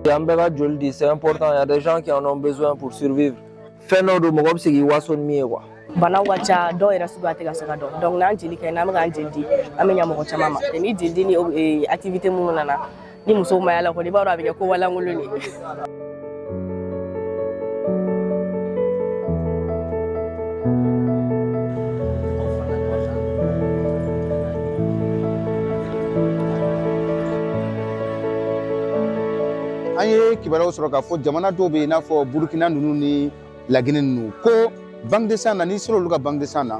Yambega Joldi, c'est important, il y a des gens qui en ont besoin pour survivre. Feno do mogob sigi wason mi quoi. Bana wacha do era suga te gasaka do. Donc na jeli kay na mga jeli amenya mo chama ma. Ni jeli ni activité mu nana. Ni muso ma yala ko ni baro abiga ko wala ngulu ni. Aye kibaraw sɔrɔ ka fɔ jamana dɔw bɛ n'a fɔ Burkina ninnu ni Laginɛ ninnu ko banque de sang na ni sera olu ka banque de sang na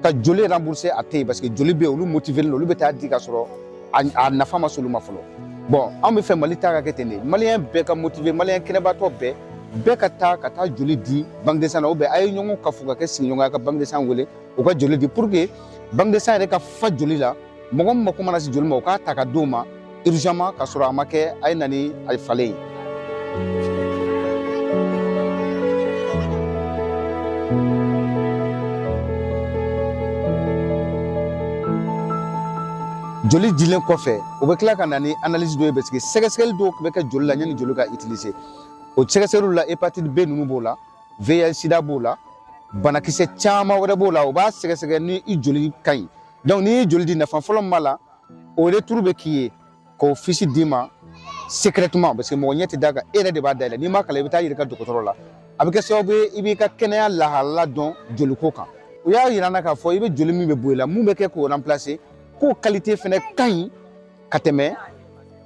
ka joli rembourser a tɛ yen parce que joli bɛ olu motiver olu bɛ taa di ka sɔrɔ a nafa ma s'olu ma fɔlɔ bon an bɛ fɛ Mali ta ka kɛ ten de maliyɛn bɛɛ ka motiver maliyɛn kɛnɛbaatɔ bɛɛ ka taa joli di banque de sang na ou bien a ye ɲɔgɔn ka fo ka kɛ sigiɲɔgɔnya ka banque de sang wele u ka joli di pour que banque de sang yɛrɛ ka fa joli la mɔgɔ min mako mana se joli ma u k'a ta ka d'o ma urgemment ka sɔrɔ a ma kɛ a ye na ni a falen ye. Joli dilen kɔfɛ o bɛ tila ka na ni analyse dɔ ye parce que sɛgɛsɛgɛli dɔw bɛ kɛ joli la yanni joli ka utiliser o sɛgɛsɛgɛliw la hépatite B ninnu b'o la VIH sida b'o la banakisɛ caman wɛrɛ b'o la o b'a sɛgɛsɛgɛ ni i joli ka ɲi donc n'i ye joli di nafa fɔlɔ min b'a la o retour bɛ k'i ye k'o fiche d'i ma secrètement parce que mɔgɔ ɲɛ tɛ d'a kan e yɛrɛ de b'a dayɛlɛ n'i m'a kalan i bɛ taa yira i ka dɔgɔtɔrɔ la a bɛ kɛ sababu ye i b'i ka kɛnɛya lahalaya dɔn joliko kan o y'a yira n na k'a fɔ i bɛ joli min bɛ bɔ i la mun bɛ kɛ k'o remplacer k'o qualité fɛnɛ ka ɲi ka tɛmɛ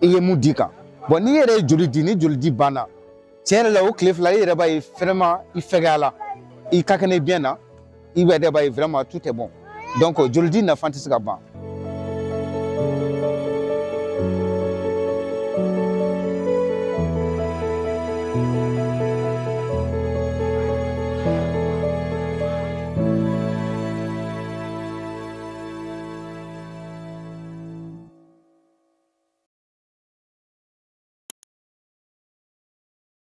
i ye mun di kan bon n'i yɛrɛ ye joli di ni joli di banna tiɲɛ yɛrɛ la o tile fila i yɛrɛ b'a ye vraiment i fɛgɛya la i ka kɛnɛ bien na i yɛrɛ b'a ye vraiment tout est bon donc joli di nafa tɛ se ka ban.